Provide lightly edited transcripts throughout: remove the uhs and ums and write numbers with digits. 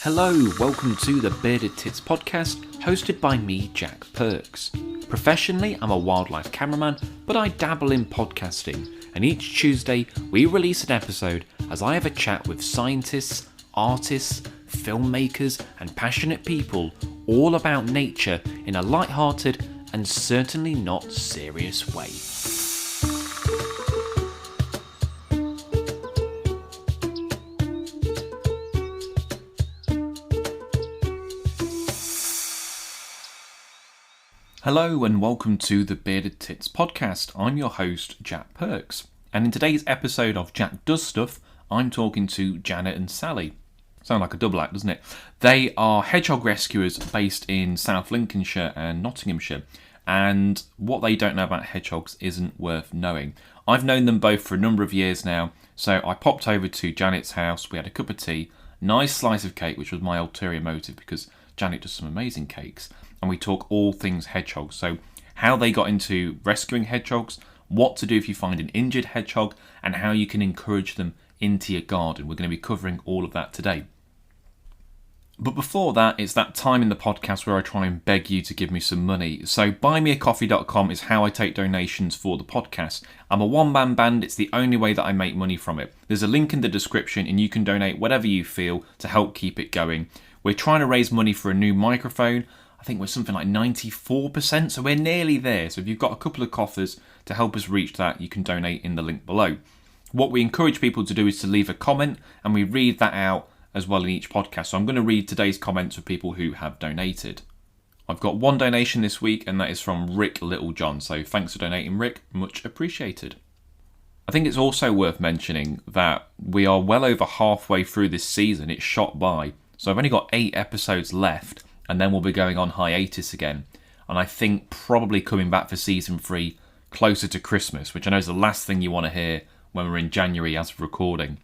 Hello, welcome to the Bearded Tits podcast, hosted by me, Jack Perks. Professionally, I'm a wildlife cameraman, but I dabble in podcasting, and each Tuesday we release an episode as I have a chat with scientists, artists, filmmakers, and passionate people all about nature in a light-hearted and certainly not serious way. Hello and welcome to the Bearded Tits podcast. I'm your host, Jack Perks. And in today's episode of Jack Does Stuff, I'm talking to Janet and Sally. Sound like a double act, doesn't it? They are hedgehog rescuers based in South Lincolnshire and Nottinghamshire. And what they don't know about hedgehogs isn't worth knowing. I've known them both for a number of years now. So I popped over to Janet's house. We had a cup of tea, nice slice of cake, which was my ulterior motive because Janet does some amazing cakes. And we talk all things hedgehogs. So how they got into rescuing hedgehogs, what to do if you find an injured hedgehog, and how you can encourage them into your garden. We're going to be covering all of that today. But before that, it's that time in the podcast where I try and beg you to give me some money. So buymeacoffee.com is how I take donations for the podcast. I'm a one-man band. It's the only way that I make money from it. There's a link in the description and you can donate whatever you feel to help keep it going. We're trying to raise money for a new microphone. I think we're something like 94%, so we're nearly there. So if you've got a couple of coffers to help us reach that, you can donate in the link below. What we encourage people to do is to leave a comment, and we read that out as well in each podcast. So I'm going to read today's comments of people who have donated. I've got one donation this week, and that is from Rick Littlejohn. So thanks for donating, Rick. Much appreciated. I think it's also worth mentioning that we are well over halfway through this season. It's shot by. So I've only got 8 episodes left. And then we'll be going on hiatus again. And I think probably coming back for season 3 closer to Christmas, which I know is the last thing you want to hear when we're in January as of recording.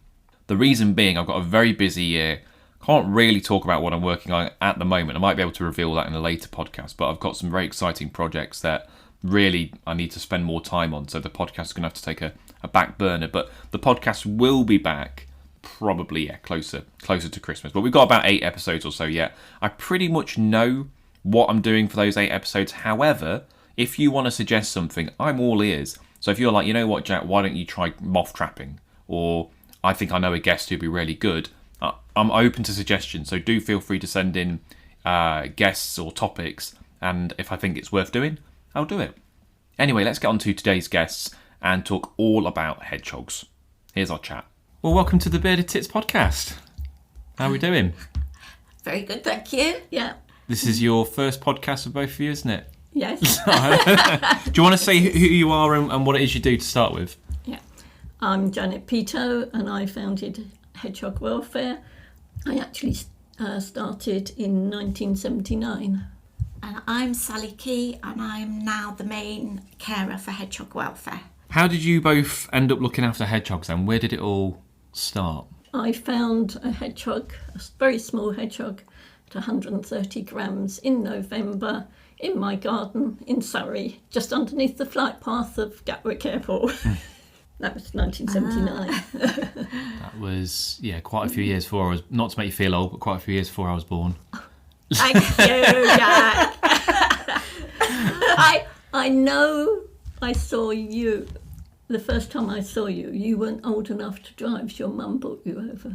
The reason being, I've got a very busy year. Can't really talk about what I'm working on at the moment. I might be able to reveal that in a later podcast, but I've got some very exciting projects that really I need to spend more time on. So the podcast is going to have to take a back burner. But the podcast will be back. Probably, closer to Christmas. But we've got about 8 episodes or so yet. I pretty much know what I'm doing for those 8 episodes. However, if you want to suggest something, I'm all ears. So if you're like, you know what, Jack, why don't you try moth trapping? Or I think I know a guest who'd be really good. I'm open to suggestions. So do feel free to send in guests or topics. And if I think it's worth doing, I'll do it. Anyway, let's get on to today's guests and talk all about hedgehogs. Here's our chat. Well, welcome to the Bearded Tits podcast. How are we doing? Very good, thank you. Yeah. This is your first podcast for both of you, isn't it? Yes. Do you want to say who you are and what it is you do to start with? Yeah. I'm Janet Peto and I founded Hedgehog Welfare. I actually started in 1979. And I'm Sally Key and I'm now the main carer for Hedgehog Welfare. How did you both end up looking after hedgehogs then? Where did it all start? I found a hedgehog, a very small hedgehog, at 130 grams in November in my garden in Surrey, just underneath the flight path of Gatwick Airport. That was 1979. That was, quite a few years before I was, not to make you feel old, but quite a few years before I was born. Thank you, Jack. I know I saw you. The first time I saw you, you weren't old enough to drive, so your mum brought you over.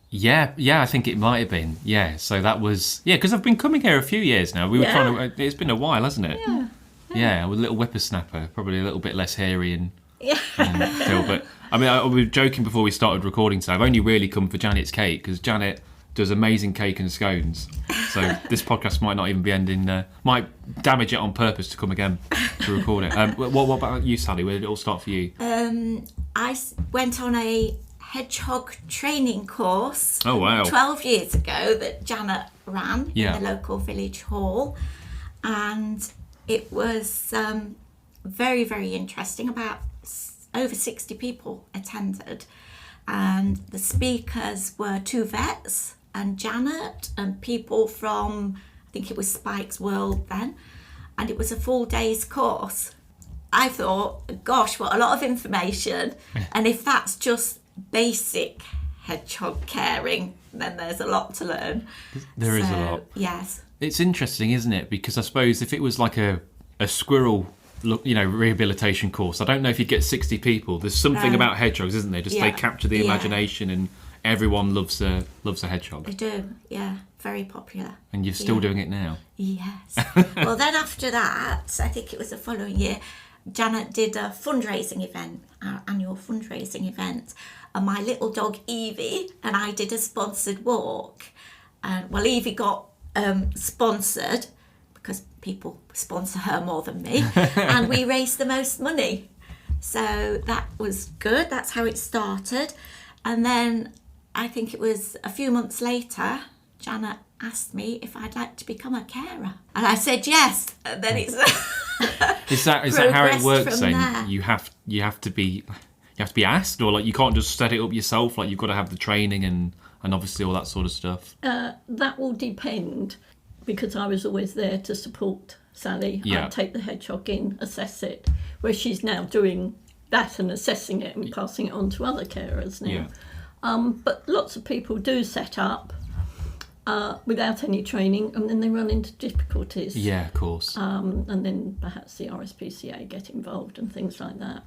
Yeah, I think it might have been. Yeah, so that was... Yeah, because I've been coming here a few years now. We were trying to... It's been a while, hasn't it? Yeah. Yeah, with a little whippersnapper, probably a little bit less hairy and Phil. But, I mean, I was joking before we started recording today. I've only really come for Janet's cake, because Janet does amazing cake and scones. So this podcast might not even be ending... might damage it on purpose to come again to record it. What about you, Sally? Where did it all start for you? I went on a hedgehog training course 12 years ago that Janet ran in the local village hall. And it was very, very interesting. About over 60 people attended. And the speakers were 2 vets and Janet and people from, I think it was Spike's World then, and it was a full day's course. I thought, gosh, what a lot of information. And if that's just basic hedgehog caring, then there's a lot to learn. There is a lot. Yes. It's interesting, isn't it? Because I suppose if it was like a squirrel, rehabilitation course, I don't know if you'd get 60 people. There's something about hedgehogs, isn't there? Just they capture the imagination, and everyone loves a hedgehog. They do, yeah. Very popular. And you're still doing it now? Yes. Well, then after that, I think it was the following year, Janet did a fundraising event, our annual fundraising event, and my little dog Evie and I did a sponsored walk. Well, Evie got sponsored because people sponsor her more than me, and we raised the most money. So that was good. That's how it started. And then I think it was a few months later, Janet asked me if I'd like to become a carer, and I said yes. And then it's is that how it works? Then there. you have to be asked, or like you can't just set it up yourself. Like you've got to have the training and obviously all that sort of stuff. That will depend, because I was always there to support Sally. Yeah. I'd take the hedgehog in, assess it, where she's now doing that and assessing it and passing it on to other carers now. Yeah. But lots of people do set up without any training, and then they run into difficulties. Yeah, of course. And then perhaps the RSPCA get involved and things like that.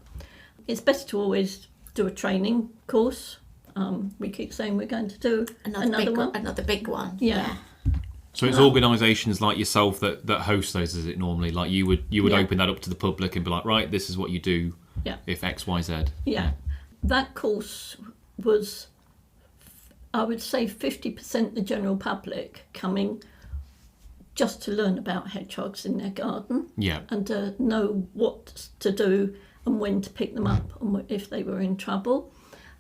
It's best to always do a training course. We keep saying we're going to do another one. Another big one. Yeah. So it's organisations like yourself that host those, is it normally? Like you would open that up to the public and be like, right, this is what you do if X, Y, Z. Yeah. That course was, I would say, 50% the general public coming just to learn about hedgehogs in their garden. Yeah. And to know what to do and when to pick them up and if they were in trouble.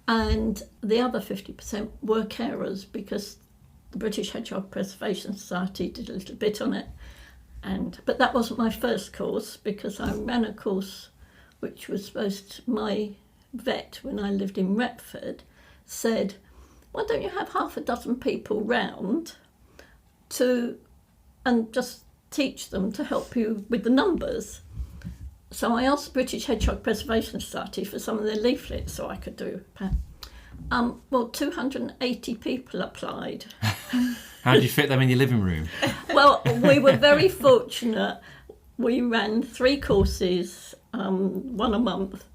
And the other 50% were carers, because the British Hedgehog Preservation Society did a little bit on it. But that wasn't my first course, because I ran a course which was my vet, when I lived in Retford, said, why don't you have half a dozen people round and just teach them to help you with the numbers? So I asked the British Hedgehog Preservation Society for some of their leaflets so I could do. 280 people applied. How did you fit them in your living room? Well, we were very fortunate. We ran 3 courses, one a month,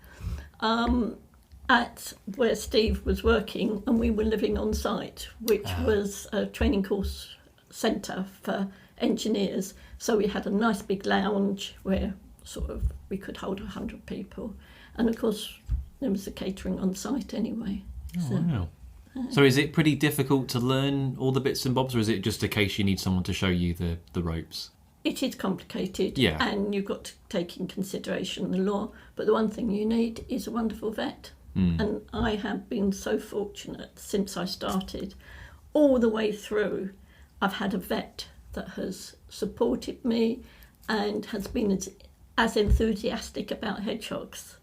at where Steve was working, and we were living on site, which was a training course centre for engineers. So we had a nice big lounge where we could hold 100 people, and of course there was the catering on site anyway. Wow. So is it pretty difficult to learn all the bits and bobs, or is it just a case you need someone to show you the ropes? It is complicated, and you've got to take in consideration the law, but the one thing you need is a wonderful vet. And I have been so fortunate since I started, all the way through. I've had a vet that has supported me and has been as enthusiastic about hedgehogs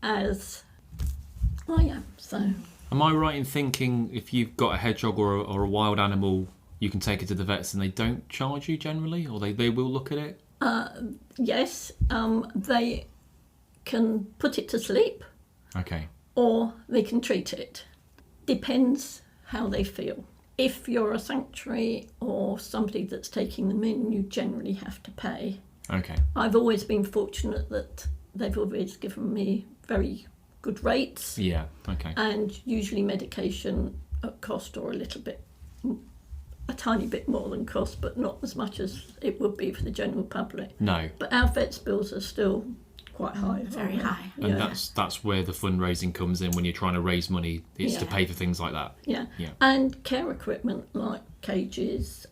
as I am. So, am I right in thinking if you've got a hedgehog or a wild animal, you can take it to the vets and they don't charge you generally, or they will look at it? Yes, they can put it to sleep. Okay. Or they can treat it. Depends how they feel. If you're a sanctuary or somebody that's taking them in, you generally have to pay. Okay. I've always been fortunate that they've always given me very good rates. Yeah, okay. And usually medication at cost, or a tiny bit more than cost, but not as much as it would be for the general public. No. But our vets' bills are still quite high. Very high. And that's where the fundraising comes in when you're trying to raise money. It's to pay for things like that. Yeah. And care equipment like cages.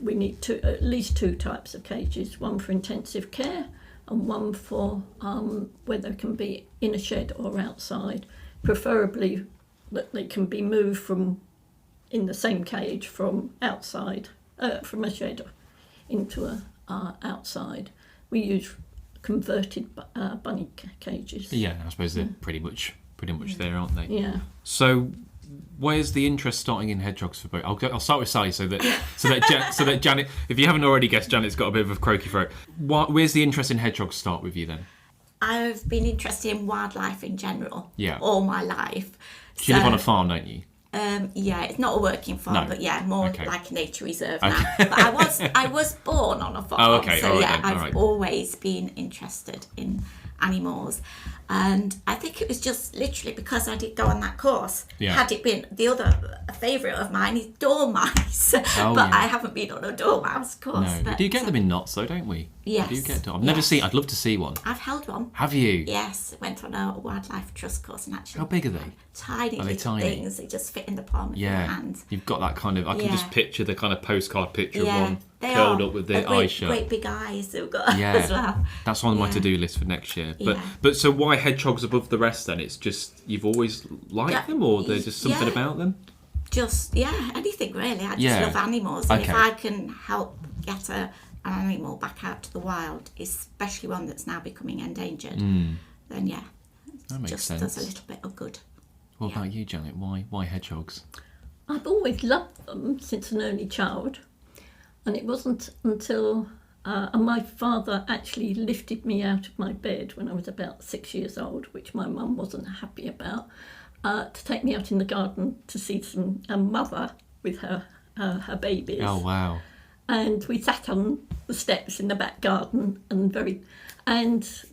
We need at least 2 types of cages, one for intensive care and one for where they can be in a shed or outside, preferably that they can be moved from in the same cage from outside, from a shed into a outside. We use converted bunny cages. Yeah, I suppose they're pretty much there, aren't they? Yeah. So, where's the interest starting in hedgehogs for both? I'll start with Sally, so that Janet, if you haven't already guessed, Janet's got a bit of a croaky throat. Where's the interest in hedgehogs start with you then? I've been interested in wildlife in general Yeah. all my life. You live on a farm, don't you? Yeah, it's not a working farm, No. but yeah, more Okay. like a nature reserve now. But I was born on a farm, Oh, okay. so All right yeah, then. All I've right. always been interested in animals, and I think it was just literally because I did go on that course. Yeah. Had it been the other favourite of mine is dormice, Oh, but yeah. I haven't been on a dormouse course. No, we but, do get them in knots, though, don't we? Yes. We do get. I've never Yes. seen. I'd love to see one. I've held one. Have you? Yes, went on a wildlife trust course and actually. How big are they? Tiny Are they little tiny? things. They just fit in the palm of your Yeah. hand. You've got that kind of. I can Yeah. just picture the kind of postcard picture of Yeah, one they curled are. up with the great, eyes shut. Great big eyes they've got Yeah, as well. that's on my Yeah. to-do list for next year. Yeah. But so why hedgehogs above the rest then? It's just you've always liked Yeah. them, or there's just something Yeah. about them? Just, anything really. I just Yeah. love animals. And Okay. if I can help get an animal back out to the wild, especially one that's now becoming endangered, then yeah, That makes just sense. does a little bit of good. What about you, Janet? Why hedgehogs? I've always loved them since an early child, and it wasn't until my father actually lifted me out of my bed when I was about 6 years old, which my mum wasn't happy about, to take me out in the garden to see a mother with her babies. Oh wow! And we sat on the steps in the back garden and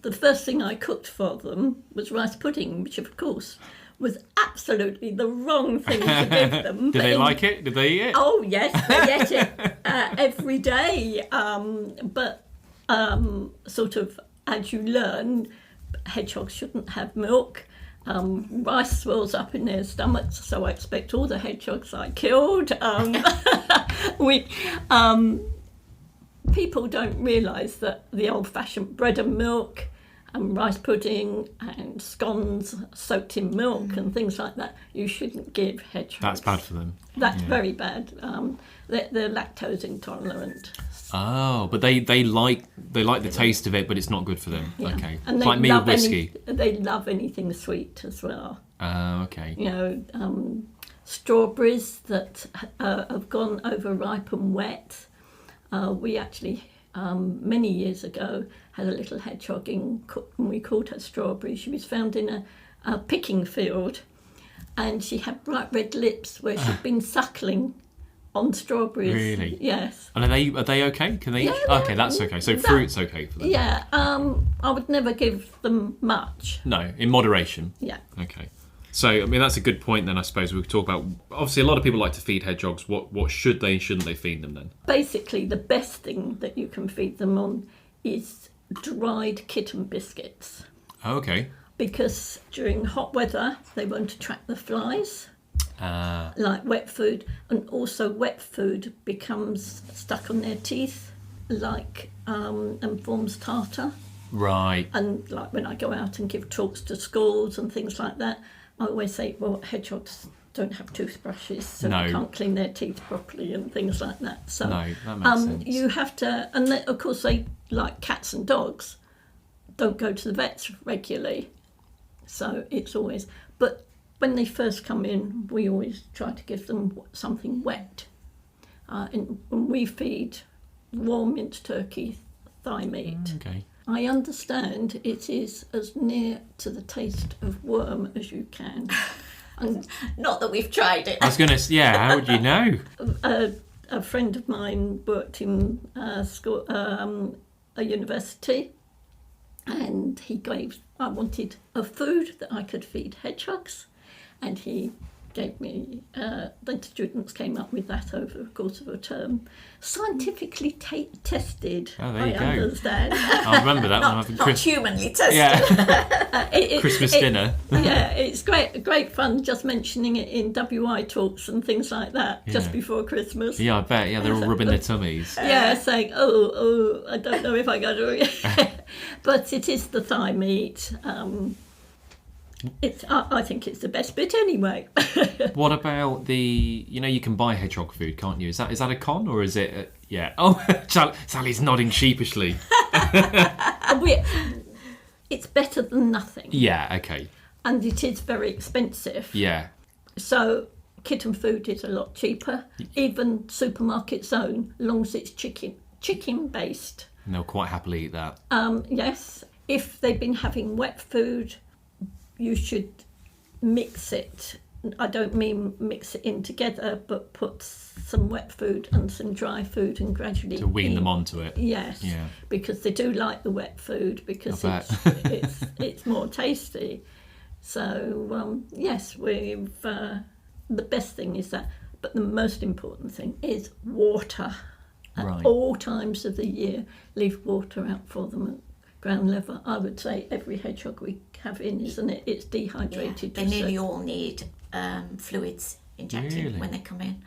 the first thing I cooked for them was rice pudding, which of course was absolutely the wrong thing to give them. Did they like it? Did they eat it? Oh yes, they ate it every day. But sort of as you learn, hedgehogs shouldn't have milk. Rice swells up in their stomachs, so I expect all the hedgehogs I killed. People don't realise that the old-fashioned bread and milk and rice pudding and scones soaked in milk and things like that, you shouldn't give hedgehogs. That's bad for them. That's very bad. They're lactose intolerant. Oh, but they like the taste of it, but it's not good for them. Yeah. Okay, And it's they like me with love whiskey. they love anything sweet as well. Oh, okay. You know, strawberries that have gone overripe and wet. We actually, many years ago, had a little hedgehog and we called her Strawberry. She was found in a picking field, and she had bright red lips where she'd been suckling on strawberries. Really? Yes. And are they okay? Can they? Yeah, Okay, that's okay. So that- fruit's okay for them. Yeah. I would never give them much. No, in moderation. Yeah. Okay. So, I mean, that's a good point then, I suppose. We could talk about... Obviously, a lot of people like to feed hedgehogs. What should they and shouldn't they feed them then? Basically, the best thing that you can feed them on is dried kitten biscuits. Oh, okay. Because during hot weather, they won't attract the flies, like wet food. And also wet food becomes stuck on their teeth, and forms tartar. Right. And like when I go out and give talks to schools and things like that, I always say, well, hedgehogs don't have toothbrushes, so No. they can't clean their teeth properly and things like that. So No, that makes sense. you have to, and then, of course they, like cats and dogs, don't go to the vets regularly. So it's always, but when they first come in, we always try to give them something wet. And when we feed raw minced turkey thigh meat. Okay. I understand it is as near to the taste of worm as you can. And Not that we've tried it. I was going to... Yeah, how would you know? a friend of mine worked in school, a university, and I wanted a food that I could feed hedgehogs, and he gave me, the students came up with that over the course of a term. Scientifically tested, Oh, there I you go. understand. I remember that one having Not humanly tested. Yeah. Christmas dinner. Yeah, it's great fun just mentioning it in WI talks and things like that just Yeah. before Christmas. Yeah, I bet. Yeah, they're all rubbing their tummies. Yeah, saying, I don't know if I got it. But it is the thigh meat. I think it's the best bit anyway. What about the... You know, you can buy hedgehog food, can't you? Is that a con, or is it... yeah. Oh, Sally's nodding sheepishly. It's better than nothing. Yeah, okay. And it is very expensive. Yeah. So kitten food is a lot cheaper. Even supermarket's own, as long as it's chicken based. And they'll quite happily eat that. Yes. If they've been having wet food, you should mix it I don't mean mix it in together, but put some wet food and some dry food and gradually To wean them onto it. Yes, Yeah. because they do like the wet food because I bet. it's more tasty. So yes, we've the best thing is that, but the most important thing is water. At Right. all times of the year, leave water out for them at ground level. I would say every hedgehog we have in, isn't it? It's dehydrated. They nearly all need fluids injected Really? when they come in.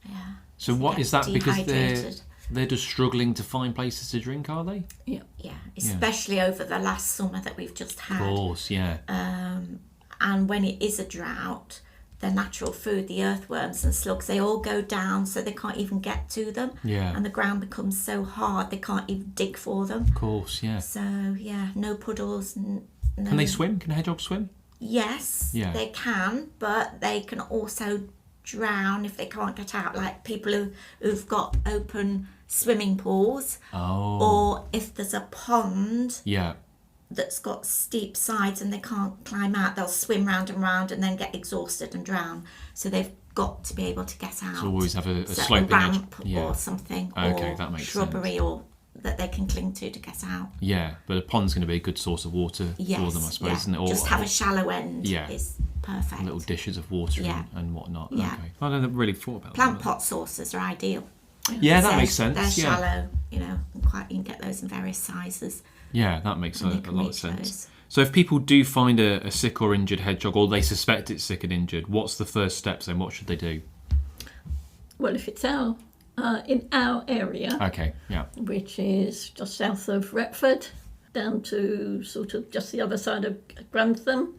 Yeah. So what get is that? Because dehydrated. they're just struggling to find places to drink, are they? Yeah. Yeah, especially over the last summer that we've just had. Of course, yeah. And when it is a drought, their natural food, the earthworms and slugs, they all go down, so they can't even get to them. Yeah. And the ground becomes so hard they can't even dig for them. Of course, yeah. So yeah, no puddles. No. Can they swim? Can hedgehogs swim? Yes, Yeah. they can, but they can also drown if they can't get out. Like people who've got open swimming pools, Oh. or if there's a pond Yeah. that's got steep sides and they can't climb out, they'll swim round and round and then get exhausted and drown. So they've got to be able to get out. So always have a So sloping edge. ramp or something, Okay, or that makes shrubbery or that they can cling to get out. Yeah, but a pond's going to be a good source of water Yes, for them, I suppose, yeah. isn't it? Or, Just have a shallow end Yeah. is perfect. little dishes of water Yeah. and whatnot. Yeah. Okay. I don't really thought about Plant that. pot saucers are ideal. Yeah, that They're- makes sense. They're yeah. shallow, and quite you can get those in various sizes. Yeah, that makes a And they lot can of reach sense. those. So if people do find a sick or injured hedgehog, or they suspect it's sick and injured, what's the first steps then? What should they do? Well, if it's in our area, Okay, yeah. which is just south of Retford, down to sort of just the other side of Grantham,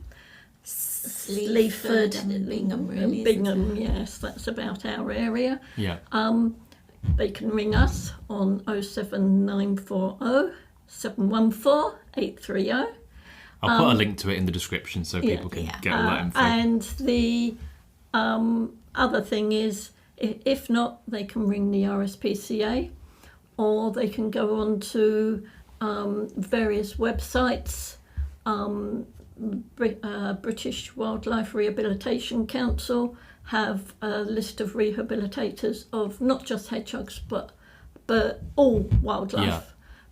Sleaford and Bingham, really. isn't it? Bingham, yes, that's about our area. Yeah. They can ring us on 07940 714 830. I'll put a link to it in the description so people can Yeah. get all that info. And the other thing is, if not, they can ring the RSPCA, or they can go on to various websites. British Wildlife Rehabilitation Council have a list of rehabilitators of not just hedgehogs but all wildlife. Yeah.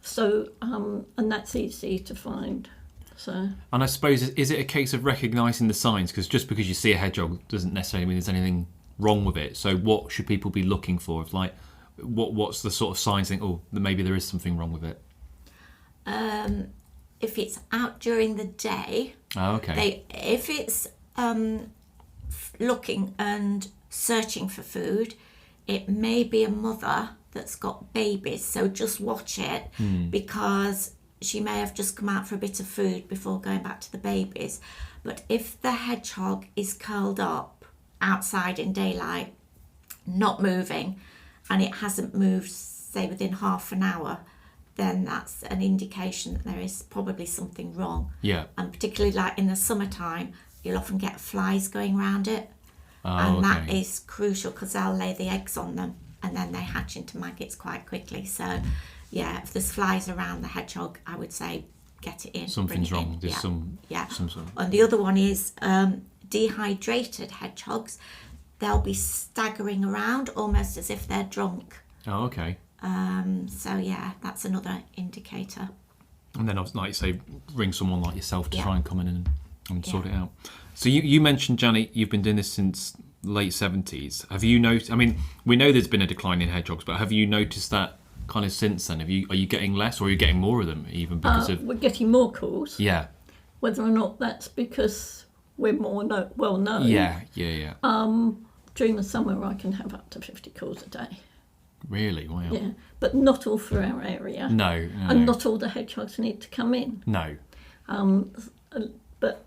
So and that's easy to find. So And I suppose, is it a case of recognising the signs? Because just because you see a hedgehog doesn't necessarily mean there's anything wrong with it. So what should people be looking for? What's the sort of signs think, oh, maybe there is something wrong with it? If it's out during the day, Oh, okay. if it's looking and searching for food, it may be a mother that's got babies. So just watch it because she may have just come out for a bit of food before going back to the babies. But if the hedgehog is curled up outside in daylight, not moving, and it hasn't moved, say, within half an hour, then that's an indication that there is probably something wrong. Yeah. And particularly like in the summertime, you'll often get flies going around it. Oh, And that okay. is crucial because they'll lay the eggs on them and then they hatch into maggots quite quickly. So, yeah, if there's flies around the hedgehog, I would say get it in. Something's bring it wrong. in. There's Yeah. some sort of... And the other one is dehydrated hedgehogs. They'll be staggering around almost as if they're drunk. Oh, okay. So yeah, that's another indicator. And then, like you say, ring someone like yourself to Yeah. try and come in and sort it out. So you mentioned, Janet, you've been doing this since late 70s. Have you noticed, I mean, we know there's been a decline in hedgehogs, but have you noticed that kind of since then? Are you getting less, or are you getting more of them even because of... we're getting more calls. Yeah. Whether or not that's because we're more well known. Yeah. During the summer, I can have up to 50 calls a day. Really? Wow. Yeah, but not all through our area. No. And not all the hedgehogs need to come in. No. But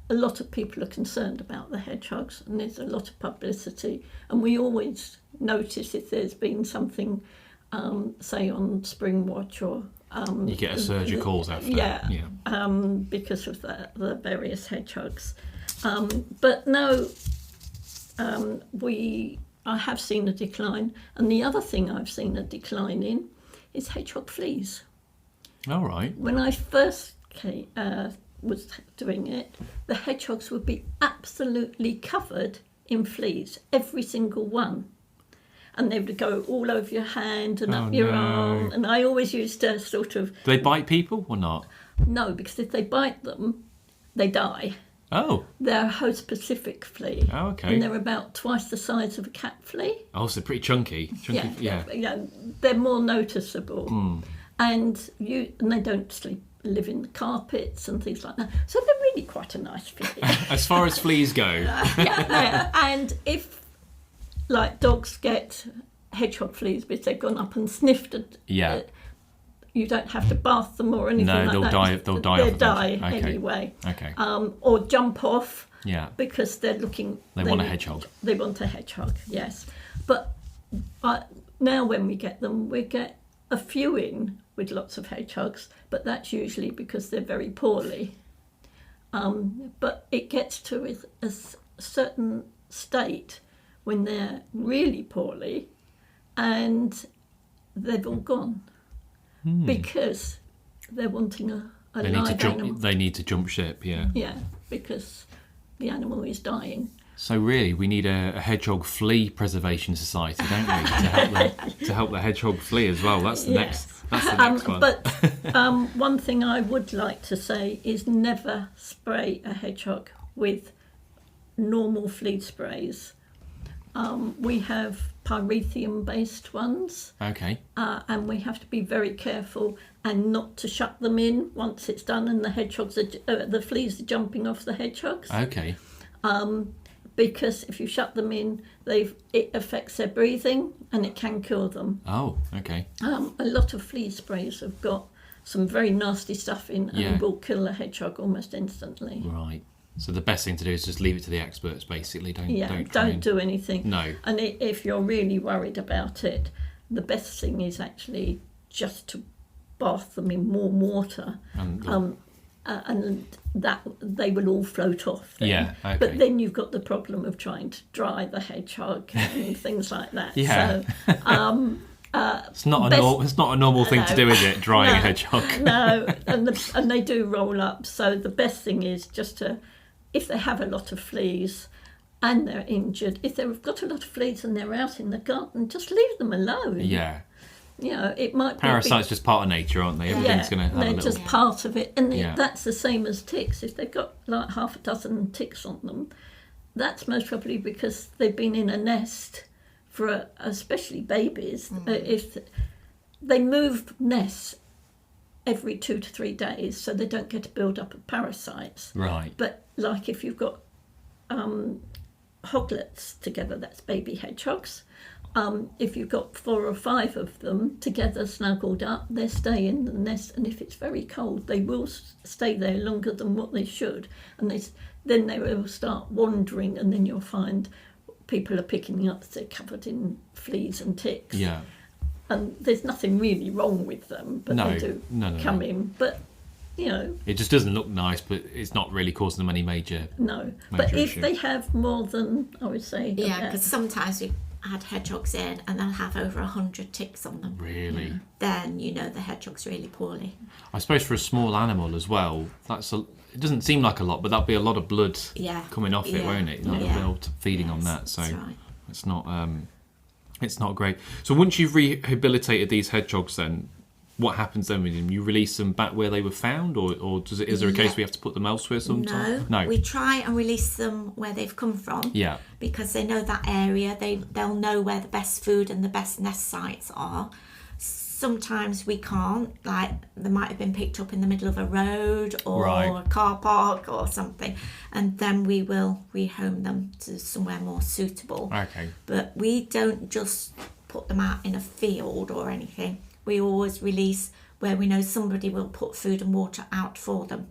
a lot of people are concerned about the hedgehogs, and there's a lot of publicity. And we always notice if there's been something, say on Spring Watch or... You get a surge of calls after. Yeah. Because of the various hedgehogs. But no, I have seen a decline. And the other thing I've seen a decline in is hedgehog fleas. All right. When I first was doing it, the hedgehogs would be absolutely covered in fleas, every single one. And they would go all over your hand and up your arm. And I always used to sort of... Do they bite people or not? No, because if they bite them, they die. Oh. They're a host-specific flea. Oh, okay. And they're about twice the size of a cat flea. Oh, so pretty chunky. Yeah. They're more noticeable. And they don't live in the carpets and things like that. So they're really quite a nice flea. As far as fleas go. And if, like, dogs get hedgehog fleas because they've gone up and sniffed it, you don't have to bath them or anything like that. They'll die. They'll die anyway. Okay. Or jump off. Yeah. Because they're looking... They want a hedgehog. They want a hedgehog, yes. But now when we get them, we get a few in with lots of hedgehogs, but that's usually because they're very poorly. But it gets to a certain state when they're really poorly and they've all gone because they're wanting a live animal. They need to jump ship, yeah. Yeah, because the animal is dying. So really, we need a hedgehog flea preservation society, don't we, to help the hedgehog flee as well. That's the next. That's the next one. But one thing I would like to say is never spray a hedgehog with normal flea sprays. We have pyrethium-based ones. Okay. And we have to be very careful and not to shut them in once it's done and the fleas are jumping off the hedgehogs. Okay. Because if you shut them in, it affects their breathing and it can kill them. Oh, okay. A lot of flea sprays have got some very nasty stuff in and will kill a hedgehog almost instantly. Right. So the best thing to do is just leave it to the experts, basically. Don't do anything. No. And if you're really worried about it, the best thing is actually just to bath them in warm water. And that they will all float off then. Yeah, okay. But then you've got the problem of trying to dry the hedgehog and things like that. Yeah. So, it's not a normal thing to do, is it? Drying a hedgehog. No, and they do roll up. So the best thing is just to, if they have a lot of fleas and they're injured, if they've got a lot of fleas and they're out in the garden, just leave them alone. Yeah. You know, it might Parasites just part of nature, aren't they? Everything's going to have a little... They're just part of it. And that's the same as ticks. If they've got like half a dozen ticks on them, that's most probably because they've been in a nest for, especially babies. If they move nests every 2 to 3 days, so they don't get a build-up of parasites. Right. But like if you've got hoglets together, that's baby hedgehogs. If you've got 4 or 5 of them together snuggled up, they stay in the nest, and if it's very cold, they will stay there longer than what they should, and then they will start wandering, and then you'll find people are picking up they're covered in fleas and ticks. Yeah. And there's nothing really wrong with them, but they do come in. But, you know... It just doesn't look nice, but it's not really causing them any major... No. But if they have more than, I would say... Yeah, because sometimes we had hedgehogs in and they'll have over 100 ticks on them. Really? Then you know the hedgehog's really poorly. I suppose for a small animal as well, it doesn't seem like a lot, but that'll be a lot of blood coming off it, won't it? Feeding on that, so right. It's not great. So once you've rehabilitated these hedgehogs, then what happens then with them? You release them back where they were found, or is there a case we have to put them elsewhere sometimes? No, we try and release them where they've come from. Yeah. Because they know that area. They'll know where the best food and the best nest sites are. Sometimes we can't, like they might have been picked up in the middle of a road or a car park or something, and then we will rehome them to somewhere more suitable. Okay. But we don't just put them out in a field or anything. We always release where we know somebody will put food and water out for them.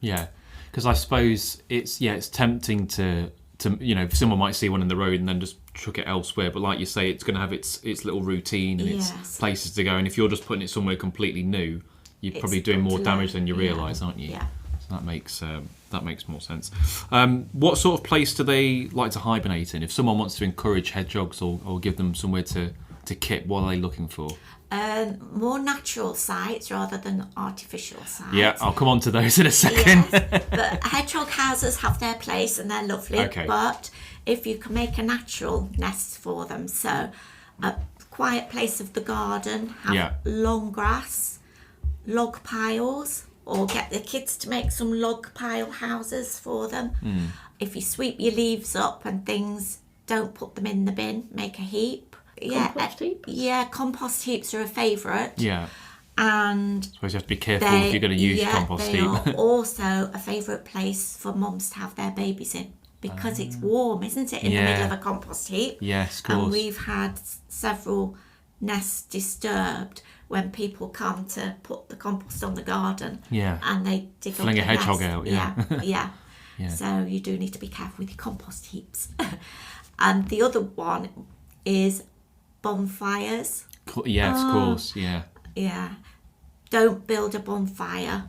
Yeah, because I suppose it's tempting to someone might see one in the road and then just chuck it elsewhere, but like you say, it's going to have its little routine and its places to go, and if you're just putting it somewhere completely new, you're probably doing more damage than you realise, aren't you? Yeah. So that makes more sense. What sort of place do they like to hibernate in? If someone wants to encourage hedgehogs or give them somewhere to to kit? What are they looking for? More natural sites rather than artificial sites. Yeah, I'll come on to those in a second. Yes, but hedgehog houses have their place and they're lovely. Okay. But if you can make a natural nest for them, so a quiet place of the garden, have long grass, log piles, or get the kids to make some log pile houses for them. If you sweep your leaves up and things, don't put them in the bin, make a heap. Compost heap? Yeah, compost heaps are a favourite. Yeah. And I suppose you have to be careful if you're going to use your compost they heap. are also a favourite place for mums to have their babies in because it's warm, isn't it, in the middle of a compost heap? Yes, of course. And we've had several nests disturbed when people come to put the compost on the garden. Yeah. And they dig up Fling the a hedgehog nest. out, yeah. Yeah. So you do need to be careful with your compost heaps. And the other one is bonfires. Yes, of course, yeah. Yeah. Don't build a bonfire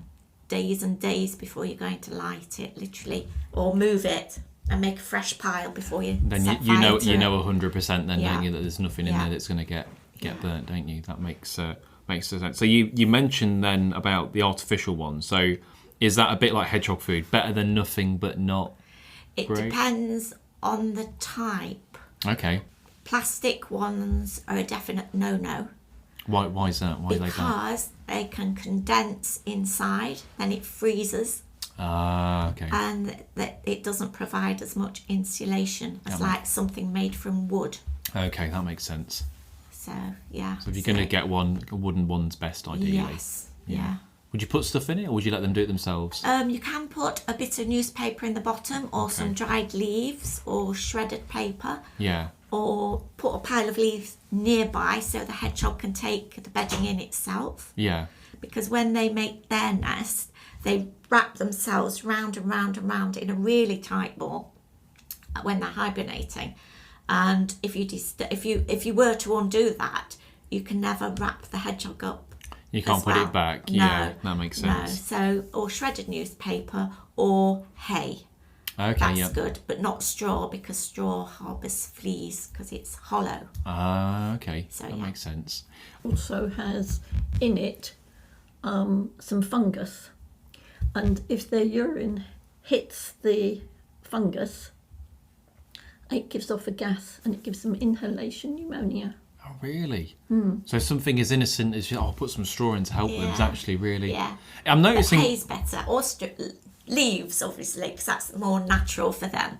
days and days before you're going to light it, literally, or move it and make a fresh pile before you Then set you fire know to you it. know 100% then, don't you, that there's nothing in Yeah. there that's going to get burnt, don't you? That makes sense. So you mentioned then about the artificial one. So is that a bit like hedgehog food? Better than nothing but not It great? depends on the type. Okay. Plastic ones are a definite no-no. Why is that? Why are they bad? Because they can condense inside, then it freezes, Ah, okay. and that it doesn't provide as much insulation as like something made from wood. Okay, that makes sense. So yeah. So if you're going to get one, a wooden one's best, ideally. Yes. Yeah. Would you put stuff in it, or would you let them do it themselves? You can put a bit of newspaper in the bottom, or some dried leaves, or shredded paper, Yeah. or put a pile of leaves nearby so the hedgehog can take the bedding in itself. Yeah. Because when they make their nest, they wrap themselves round and round and round in a really tight ball when they're hibernating. And if you were to undo that, you can never wrap the hedgehog up. You can't put it back. No, Yeah, that makes sense. No. So, or shredded newspaper or hay. Okay, That's good, but not straw because straw harbours fleas because it's hollow. Ah, okay. So, that makes sense. Also has in it some fungus, and if their urine hits the fungus, it gives off a gas and it gives them inhalation pneumonia. Oh, really? So something as innocent as, I'll put some straw in to help them is actually really... Yeah. I'm noticing... But hay's better, or leaves, obviously, because that's more natural for them.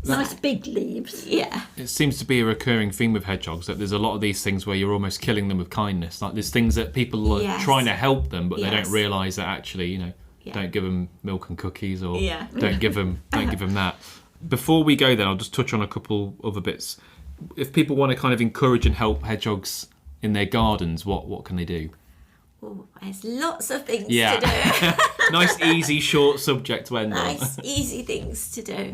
Nice big leaves. Yeah. It seems to be a recurring theme with hedgehogs, that there's a lot of these things where you're almost killing them with kindness. Like there's things that people are Yes. trying to help them, but they don't Yes. realise that actually, don't give them milk and cookies, or don't give them that. Before we go then, I'll just touch on a couple other bits. If people want to kind of encourage and help hedgehogs in their gardens, what can they do? Oh, there's lots of things Yeah. to do. Nice, easy, short subject to end on. Nice, easy things to do.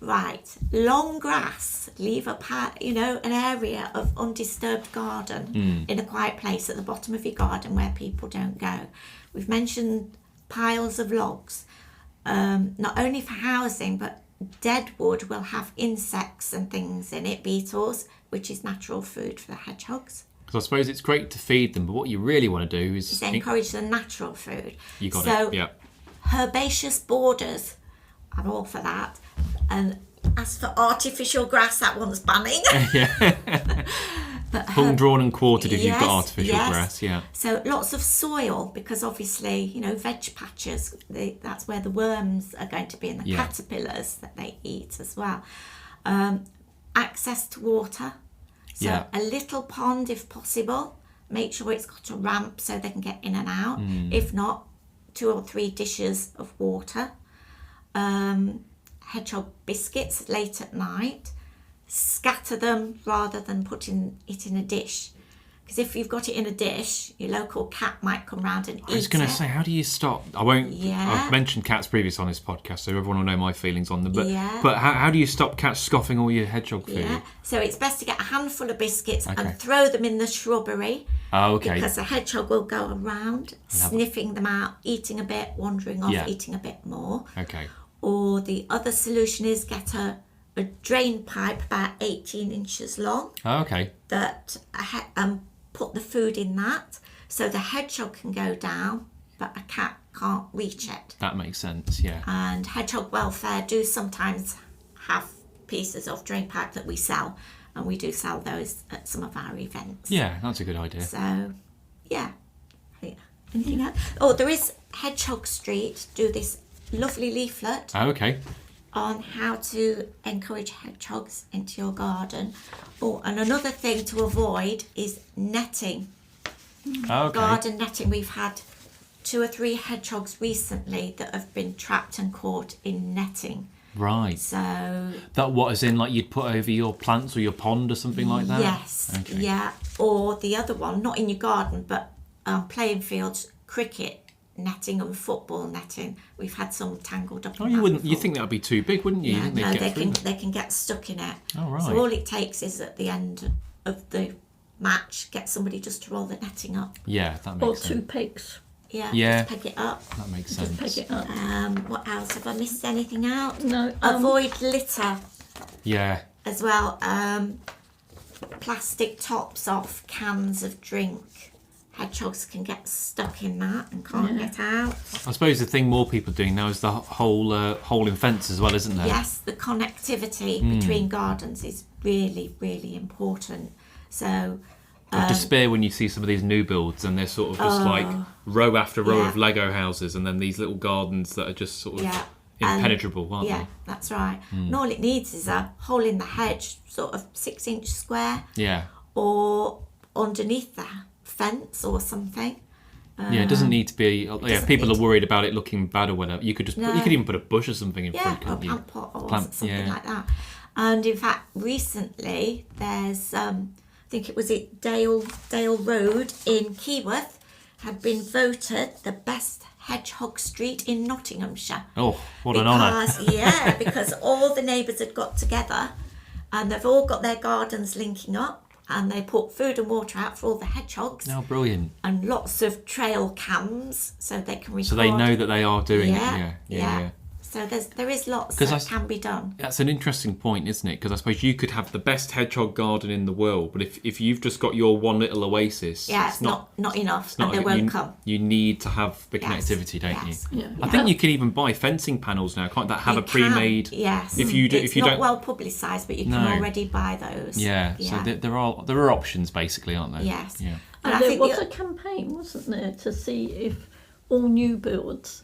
Right, long grass. Leave an area of undisturbed garden in a quiet place at the bottom of your garden where people don't go. We've mentioned piles of logs, not only for housing, but dead wood will have insects and things in it, beetles, which is natural food for the hedgehogs. Because I suppose it's great to feed them, but what you really want to do is... Encourage the natural food. You got so, it, yeah. Herbaceous borders, I'm all for that. And as for artificial grass, that one's banning. But Hung, drawn and quartered if you've got artificial grass, yeah. So lots of soil, because obviously, veg patches, that's where the worms are going to be, and the caterpillars that they eat as well. Access to water. So a little pond if possible. Make sure it's got a ramp so they can get in and out. If not, 2 or 3 dishes of water. Hedgehog biscuits late at night. Scatter them rather than putting it in a dish. Because if you've got it in a dish, your local cat might come round and eat it. I was going to say, how do you stop? I won't... Yeah. I've mentioned cats previous on this podcast, so everyone will know my feelings on them. But Yeah. but how do you stop cats scoffing all your hedgehog food? Yeah, so it's best to get a handful of biscuits and throw them in the shrubbery. Oh, okay. Because the hedgehog will go around, sniffing them out, eating a bit, wandering off, eating a bit more. Okay. Or the other solution is get a a drain pipe about 18 inches long. Oh, okay. That put the food in that, so the hedgehog can go down, but a cat can't reach it. That makes sense, yeah. And hedgehog welfare do sometimes have pieces of drain pipe that we sell, and we do sell those at some of our events. Yeah, that's a good idea. So, yeah. Anything else? Oh, there is Hedgehog Street, do this lovely leaflet Oh, okay. on how to encourage hedgehogs into your garden. Oh, and another thing to avoid is netting. Oh, okay. Garden netting. We've had 2 or 3 hedgehogs recently that have been trapped and caught in netting. Right. So That what, as in like you'd put over your plants or your pond or something like that? yes, Okay. yeah. Or the other one, not in your garden, but playing fields, cricket netting and football netting. We've had some tangled up. Oh, in you that wouldn't. You before. think that would be too big, wouldn't you? Yeah, You think they'd no, get through that? they can get stuck in it. Oh, right. So all it takes is at the end of the match, get somebody just to roll the netting up. Yeah, that Or makes 2 sense. pegs. Yeah, Yeah. just peg it up. That makes Just sense. peg it up. What else? Have I missed anything out? No. Avoid litter Yeah. as well. Plastic tops off cans of drink. Hedgehogs can get stuck in that and can't get out. I suppose the thing more people are doing now is the whole hole in fence as well, isn't there? Yes, the connectivity between gardens is really, really important. So I despair when you see some of these new builds and they're sort of just like row after row Yeah. of Lego houses, and then these little gardens that are just sort of Yeah. impenetrable, aren't yeah, they? that's right. And all it needs is a hole in the hedge, sort of 6-inch square, Yeah. or underneath the fence or something. Yeah, it doesn't need to be. Yeah, doesn't people need are worried about it looking bad or whatever. You could just, you could even put a bush or something in Yeah, front, or a couldn't you? plant pot or something yeah. like that. And in fact, recently there's, I think it was at Dale Road in Keyworth, had been voted the best hedgehog street in Nottinghamshire. Oh, what an honour! Yeah, because all the neighbours had got together, and they've all got their gardens linking up, and they put food and water out for all the hedgehogs, Oh, brilliant! and lots of trail cams so they can record. So they know that they are doing Yeah, it. Yeah. So there is lots 'Cause that can be done. That's an interesting point, isn't it? Because I suppose you could have the best hedgehog garden in the world, but if you've just got your one little oasis, Yeah, it's not enough, and not they like- won't you, come. You need to have the Yes, connectivity, don't yes. you? Yeah. I think you could even buy fencing panels now, can't that? Have You a pre-made. can, yes. If you do, It's if you not don't. well publicised, but you can No. already buy those. Yeah. So there are options basically, aren't there? Yes. Yeah. And I there think was a campaign, wasn't there, to see if all new builds,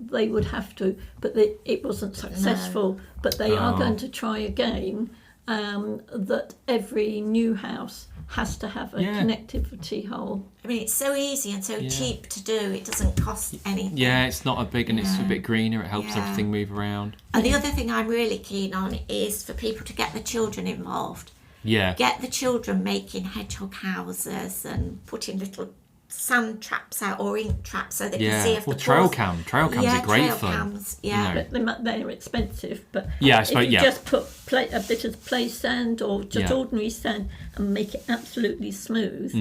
they would have to, but it wasn't successful. But they are going to try again. That every new house has to have a connectivity hole. I mean, it's so easy and so cheap to do. It doesn't cost anything. Yeah, it's not a big, and it's a bit greener. It helps Yeah. everything move around. And the other thing I'm really keen on is for people to get the children involved. Yeah. Get the children making hedgehog houses and putting little sand traps out or ink traps so they can see if Well, the trail paws- cams are great trail fun. cams, you yeah. know. They're expensive, but Yeah, I if suppose- you yeah. just put a bit of play sand or just Yeah. ordinary sand and make it absolutely smooth,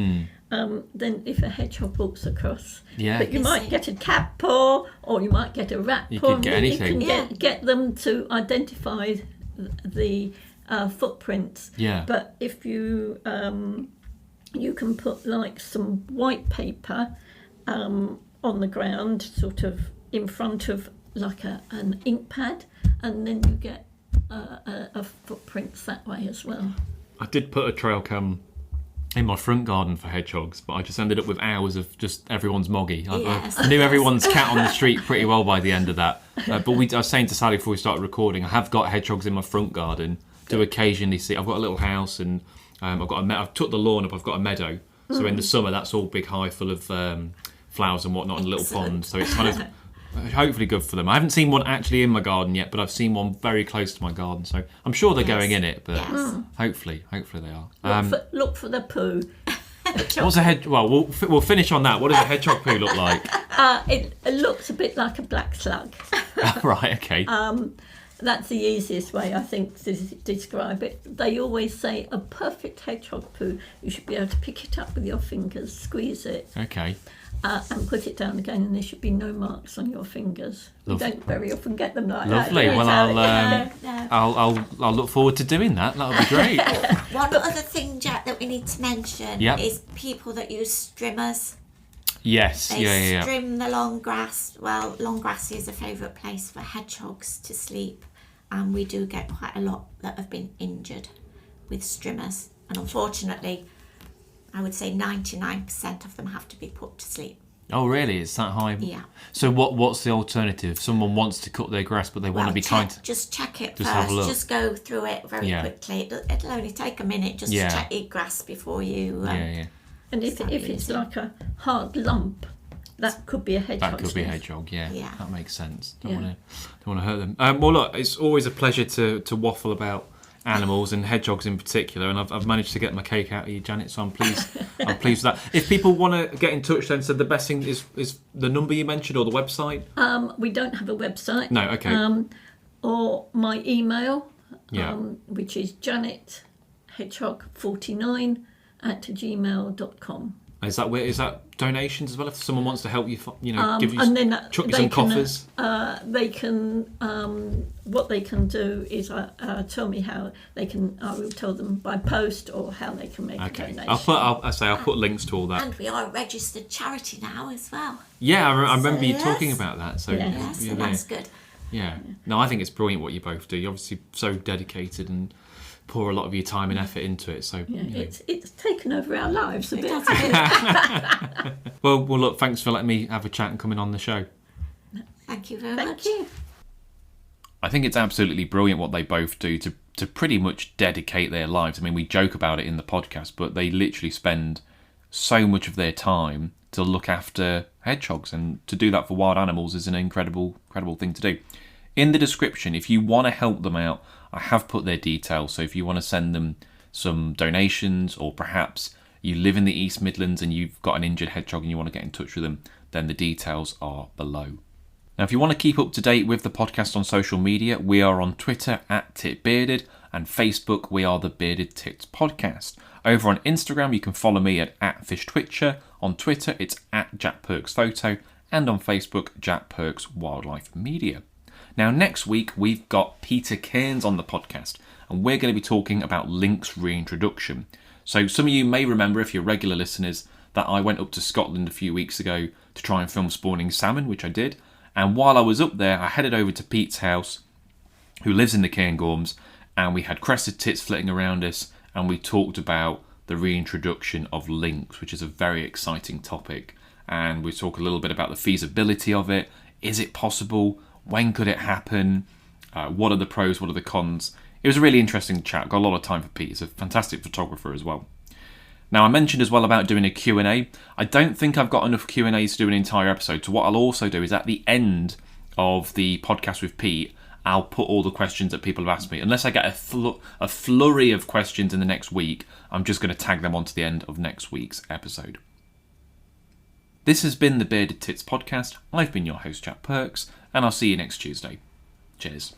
then if a hedgehog walks across, Yeah. but you Yes, might it- get a cat paw or you might get a rat You paw. could get and then anything. You can get them to identify the footprints. Yeah. But if you you can put like some white paper on the ground, sort of in front of like an ink pad, and then you get a footprints that way as well. I did put a trail cam in my front garden for hedgehogs, but I just ended up with hours of just everyone's moggy. Yes. I knew everyone's cat on the street pretty well by the end of that. But I was saying to Sally before we started recording, I have got hedgehogs in my front garden. Do occasionally see. I've got a little house, and I've got I've took the lawn up. I've got a meadow, so in the summer that's all big high, full of flowers and whatnot, and a little Excellent. pond. So it's kind of hopefully good for them. I haven't seen one actually in my garden yet, but I've seen one very close to my garden. So I'm sure they're going in it, but Yes. hopefully they are. Look for the poo. What's a hedge? Well, we'll finish on that. What does a hedgehog poo look like? It looks a bit like a black slug. Right. Okay. That's the easiest way, I think, to describe it. They always say a perfect hedgehog poo, you should be able to pick it up with your fingers, squeeze it. Okay. and put it down again, and there should be no marks on your fingers. Lovely. You don't very often get them like Lovely. that. Well, I'll look forward to doing that. That'll be great. One other thing, Jack, that we need to mention is people that use strimmers. Yes. They strim the long grass. Well, long grass is a favourite place for hedgehogs to sleep, and we do get quite a lot that have been injured with strimmers. And unfortunately, I would say 99% of them have to be put to sleep. Oh, really? It's that high? Yeah. So what's the alternative? If someone wants to cut their grass, but they want to be kind to... Just check it just have first. a look. Just go through it very quickly. It'll only take a minute just to check your grass before you... And if it's like a hard lump, that could be a hedgehog. That could be a hedgehog, yeah. That makes sense. Don't want to hurt them. Well, look, it's always a pleasure to waffle about animals and hedgehogs in particular, and I've managed to get my cake out of you, Janet, so I'm pleased with that. If people want to get in touch, then, so the best thing is the number you mentioned or the website? We don't have a website. No, okay. Or my email, which is janet.hedgehog49@gmail.com. Is that donations as well? If someone wants to help you, give you, and then chuck you some coffers. They can. What they can do is tell me how they can. I will tell them by post or how they can make a donation. I'll put links to all that. And we are a registered charity now as well. Yeah, I remember you talking about that. So so that's good. Yeah. No, I think it's brilliant what you both do. You're obviously so dedicated and pour a lot of your time and effort into it. So it's taken over our lives a bit. Well, look, thanks for letting me have a chat and coming on the show. Thank you very much. Thank you. I think it's absolutely brilliant what they both do to pretty much dedicate their lives. I mean, we joke about it in the podcast, but they literally spend so much of their time to look after hedgehogs, and to do that for wild animals is an incredible thing to do. In the description, if you want to help them out, I have put their details, so if you want to send them some donations, or perhaps you live in the East Midlands and you've got an injured hedgehog and you want to get in touch with them, then the details are below. Now, if you want to keep up to date with the podcast on social media, we are on Twitter @TitBearded, and Facebook, we are the Bearded Tits Podcast. Over on Instagram, you can follow me at @FishTwitcher. On Twitter, it's @JackPerksPhoto, and on Facebook, Jack Perks Wildlife Media. Now, next week, we've got Peter Cairns on the podcast, and we're going to be talking about lynx reintroduction. So some of you may remember, if you're regular listeners, that I went up to Scotland a few weeks ago to try and film spawning salmon, which I did. And while I was up there, I headed over to Pete's house, who lives in the Cairngorms, and we had crested tits flitting around us, and we talked about the reintroduction of lynx, which is a very exciting topic. And we talk a little bit about the feasibility of it. Is it possible? When could it happen? What are the pros? What are the cons? It was a really interesting chat. Got a lot of time for Pete. He's a fantastic photographer as well. Now, I mentioned as well about doing a Q&A. I don't think I've got enough Q&As to do an entire episode. So what I'll also do is at the end of the podcast with Pete, I'll put all the questions that people have asked me. Unless I get a flurry of questions in the next week, I'm just going to tag them onto the end of next week's episode. This has been the Bearded Tits Podcast. I've been your host, Jack Perks, and I'll see you next Tuesday. Cheers.